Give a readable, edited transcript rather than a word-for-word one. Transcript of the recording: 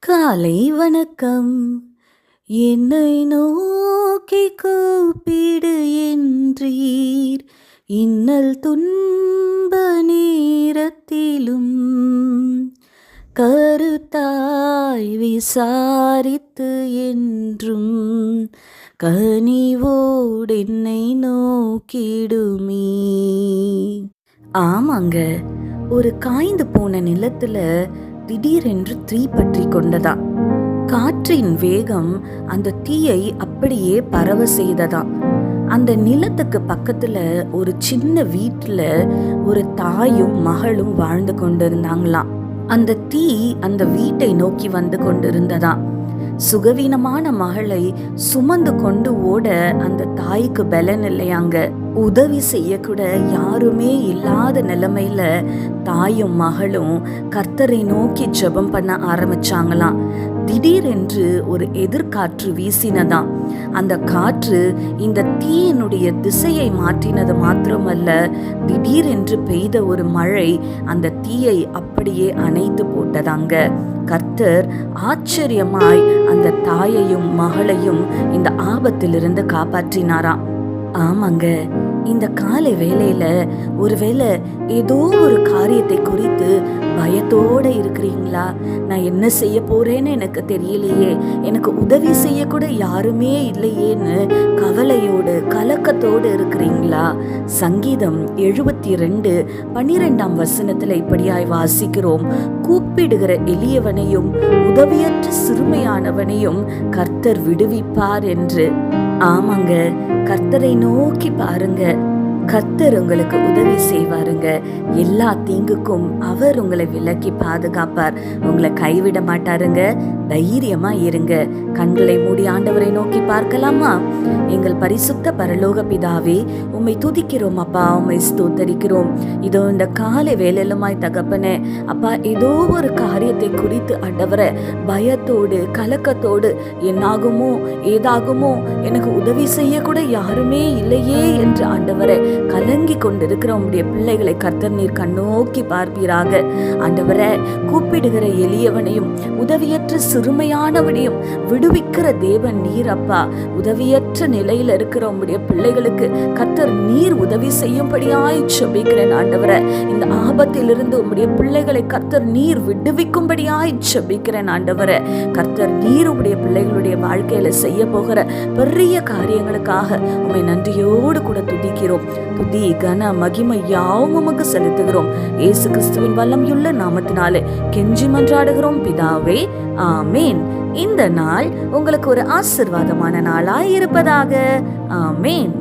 காலை வணக்கம். என்னை நோக்கி கூப்பிடு என்றீர், இன்னல் துன்ப நேரத்திலும் கருத்தாய் விசாரித்து என்றும் கனிவோடு என்னை நோக்கிடுமே. ஆமாங்க, ஒரு காய்ந்து போன நிலத்துல திடீரென்று தீ பற்றி கொண்டதா. காற்றின் வேகம் அந்த தீயை அப்படியே பரவ செய்ததா. அந்த நிலத்துக்கு பக்கத்துல ஒரு சின்ன வீட்டுல ஒரு தாயும் மகளும் வாழ்ந்து கொண்டிருந்தாங்களாம். அந்த தீ அந்த வீட்டை நோக்கி வந்து கொண்டிருந்ததா. சுகவீனமான மகளை சுமந்து கொண்டு ஓட அந்த தாய்க்கு பலன் இல்லையாங்க. உதவி செய்ய கூட யாருமே இல்லாத நிலைமையில தாயும் மகளும் கர்த்தரை நோக்கி ஜெபம் பண்ண ஆரம்பிச்சாங்களாம். திடீரென்று ஒரு எதிர்காற்று வீசினதாம். அந்த காற்று இந்த தீயினுடைய திசையை மாற்றினது மாத்திரமல்ல, திடீரென்று பெய்த ஒரு மழை அந்த தீயை அப்படியே அணைத்து போட்டதாங்க. கர்த்தர் ஆச்சரியமாய் அந்த தாயையும் மகளையும் இந்த ஆபத்திலிருந்து காப்பாற்றினாராம். ஆமாங்க, இந்த காலை வேளையில ஒருவேளை ஏதோ ஒரு காரியத்தை குறித்து பயத்தோட இருக்கிறீங்களா? நான் என்ன செய்ய போறேன்னு எனக்கு தெரியலையே, எனக்கு உதவி செய்ய கூட யாருமே இல்லையேன்னு கவலையோடு கலக்கத்தோடு இருக்கிறீங்களா? சங்கீதம் 72:12 இப்படியாய் வாசிக்கிறோம், கூப்பிடுகிற எளியவனையும் உதவியற்ற சிறுமையானவனையும் கர்த்தர் விடுவிப்பார் என்று. ஆமாங்க, கர்த்தரை நோக்கி பாருங்க, கர்த்தர் உங்களுக்கு உதவி செய்வாருங்க. எல்லா தீங்குக்கும் அவர் உங்களை விலக்கி பாதுகாப்பார், உங்களை கைவிட மாட்டாருங்க. தைரியமா இருங்க. கண்களை மூடி ஆண்டவரை நோக்கி பார்க்கலாமா? எங்கள் பரிசுத்த பரலோக பிதாவே, உம்மை துதிக்கிறோம் அப்பா, உம்மை ஸ்தோத்தரிக்கிறோம். இதோ இந்த காலை வேலையிலுமாய் தகப்பனே அப்பா, ஏதோ ஒரு காரியத்தை குறித்து ஆண்டவரை பயத்தோடு கலக்கத்தோடு என்னாகுமோ ஏதாகுமோ, எனக்கு உதவி செய்ய கூட யாருமே இல்லையே என்று ஆண்டவரை கலங்கி கொண்டிருக்கிற உம்முடைய பிள்ளைகளை கர்த்தர் நீர் கண்ணோக்கி பார்ப்பீராக. ஆண்டவரை, கூப்பிடுகிற எளியவனையும் உதவியற்ற சிறுமையானவனையும் விடுவிக்கிற தேவன் நீர் அப்பா. உதவியற்ற நிலையில இருக்கிற உம்முடைய பிள்ளைகளுக்கு கர்த்தர் நீர் உதவி செய்யும்படியாய் ஜெபிக்கிறேன் ஆண்டவரை. இந்த ஆபத்திலிருந்து உம்முடைய பிள்ளைகளை கர்த்தர் நீர் விடுவிக்கும்படியாய் ஜெபிக்கிறேன் ஆண்டவரை. கர்த்தர் நீர் உம்முடைய பிள்ளைகளுடைய வாழ்க்கையில செய்ய போகிற பெரிய காரியங்களுக்காக உம்மை நன்றியோடு கூட துதிக்கிறோம். துதி கன மகிமை யாவும் உமக்கு செலுத்துகிறோம். இயேசு கிறிஸ்துவின் வல்லமையுள்ள நாமத்தினாலே கெஞ்சி மன்றாடுகிறோம் பிதாவே, ஆமேன். இந்த நாள் உங்களுக்கு ஒரு ஆசீர்வாதமான நாளாய் இருப்பதாக. ஆமேன்.